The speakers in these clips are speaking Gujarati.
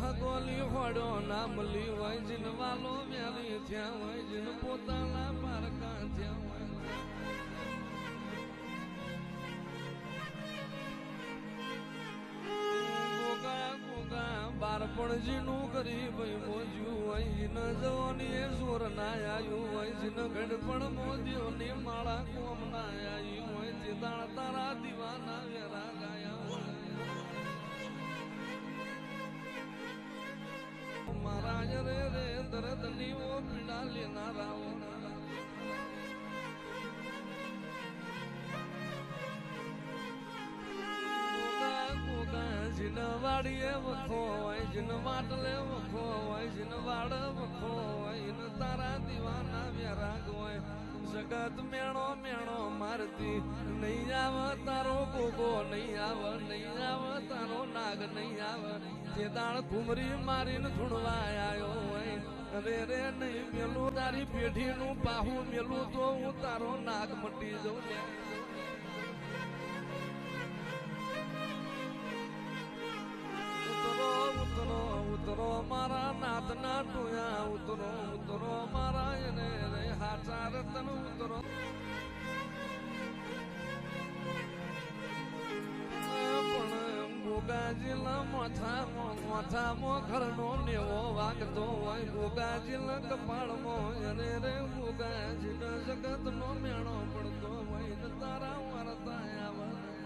હગોલી હોડો નામલી હોય જીન વાલો વ્યાલી થયા હોય જીન પોતાના પારકા થયા હોય બારપણજીનું ગરીબ મોજ્યું હોય જીન જવાની સોર ના આવ્યું હોય જીન ગઢપણ મોદીઓની માળા કોમ ના આવી હોય ચેતાણ તારા દીવાના વેરા ગાયા હોય મહારાજ રે રે દર્દ નીવો પીડા લેનારા જીન વાડીએ વખો હોય જીન માટલે વખો હોય જીન વાડ વખો હોય ને તારા દીવાના વ્યારાગ હોય જગત મેણો મેણો મારતી નહીં આવે તારો ગોગો નહીં આવે નહીં આવે તારો નાગ નહીં આવે તે દાળ ઘુમરી મારીને ધૂણવા આવ્યો હોય અરે રે નહીં મેલું તારી પેઢીનું પાહું મેલું તો હું તારો નાગ મટી જઉં ઉતરો મારા નાથના ટોયા ઉતરો ઉતરો મારા એને રે હાચા રતન ઉતરો પણ ગોગાજીલા મોથામાં ઘરનો નેવો વાગતો હોય ગોગાજીલા કપાળમાં એને રે ગોગાજીના જગતનો મેણો પડતો હોય ને તારા વારતા આવે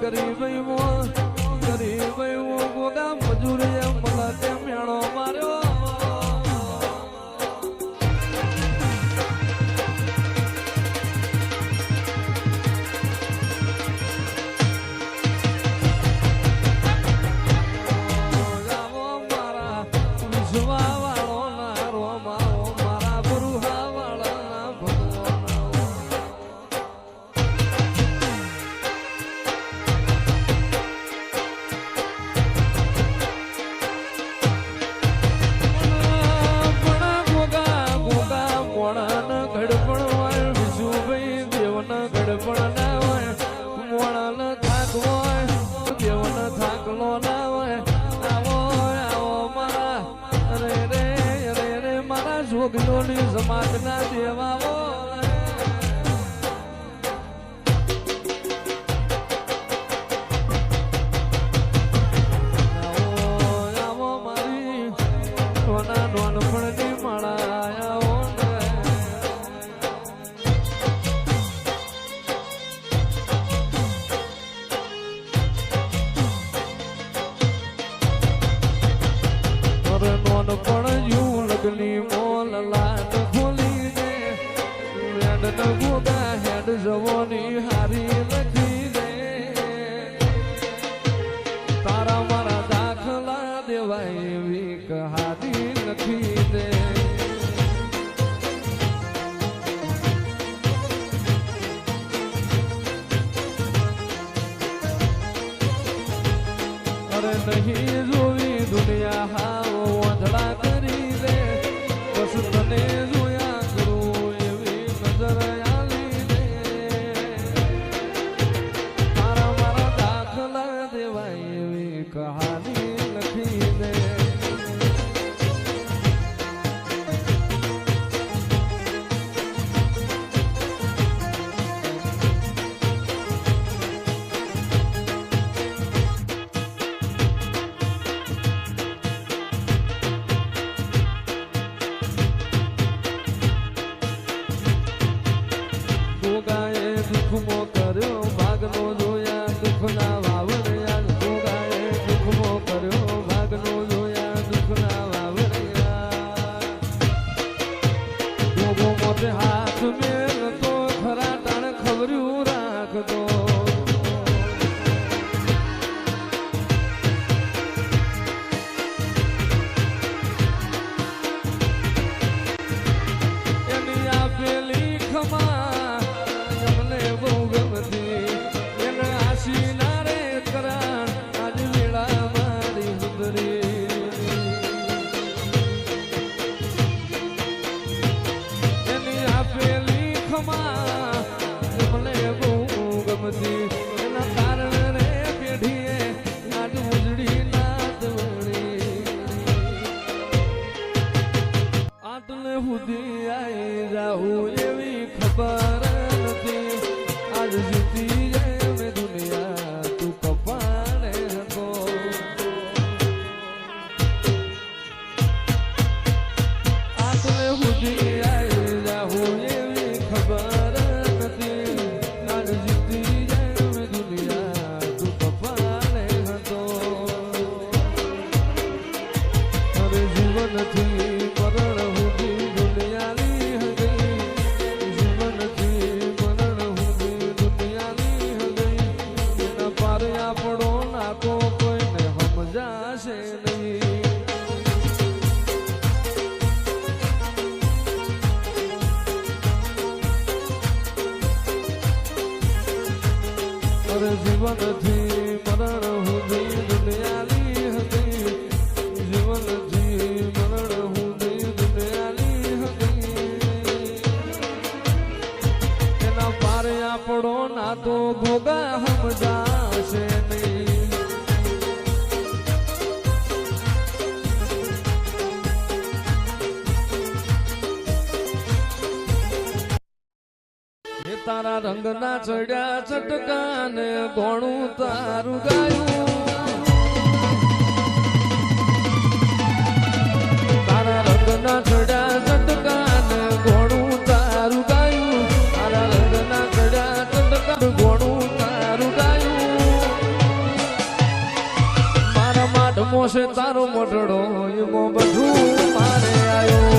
ગરીબ ગોગા મજૂરી મને તે મેળો માર્યો મારા વિશ્વા વાળો ના રોમાઓ મારા બરુહા વાળા ના ભગવાન ગડપણ ના હોય મોણ થાક હોય દેવન થાકલો ના હોય આવો આવો મારા રે રે રે રે મારા જોગીઓની સમાજ ના દેવાઓ આવો મારી સોના નોનપણની માળા નોન પણ યુ લગલી મોલ લાટ ખોલી દે રેડ ન ગોગા હેડ જવોની હારી લખી દે તારા મારા દાખલા દેવાય એવી કહાની લખી દે અરે નહીં જોવી દુનિયા હાવ વાંધડા કરી દે બસ તને જોયા કરું એવી નજર આલી દે તારા મારા દાખલા દેવાય એવી કહાની લખી દે કર્યો ભાગનો જોયા દુઃખના વાવણ્યા ગોગાએ દુઃખમો જીવનથી મરણ સુધી દુનિયાની હતી જીવનથી મરણ સુધી દુનિયાની હતી એના પારે આપણો નાતો ભોગા સમજાશે નહીં તારા રંગના ચડ્યા ચટકાને ગોણું તારું ગાયું તારા રંગના ચડ્યા ચટકાને ગોણું તારું ગાયું તારા રંગના ચડ્યા ચટકા ગોણું તારું ગાયું મારા માટમો છે તારો મટડો એમાં બધું મારે આવ્યો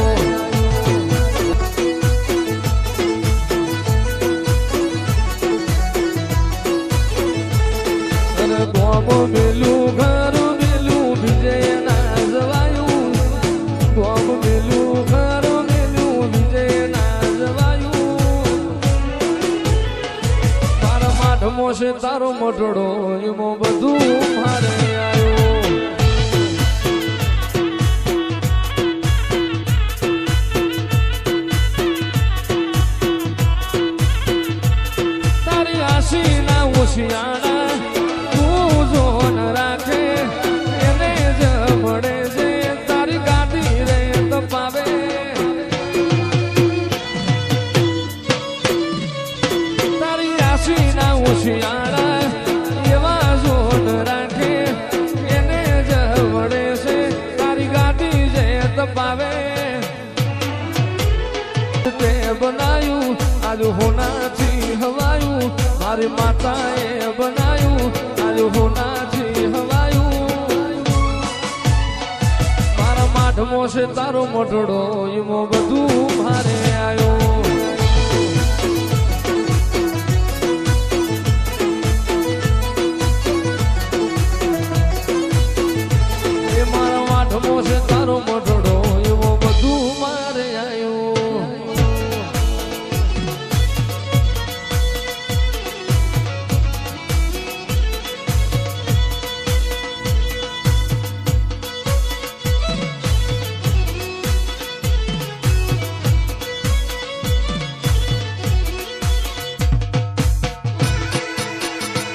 ગોમ મેલું ઘર મેલું વિજય ના જવાયું ગોમ મેલું ઘર મેલું વિજય ના જવાયું મારા માટમો છે તારો મટડો એમાં બધું મારે આવ્યું તારી આશી ના ઓશિયાણા રાખે એને જ મળે છે તારી ગાદી રે તપાવે તારી આશી ના ઓશિયાળા એવા જોન રાખે એને જ મળે છે તારી ગાદી જે તપાવે તે બનાયું આજ હોનાથી હવાયું મારી માતાએ બનાયું આજ હોનાથી હવાયું મારા માટમો છે તારો મટડો એમાં બધું મારે આવ્યો એ મારા માટમો છે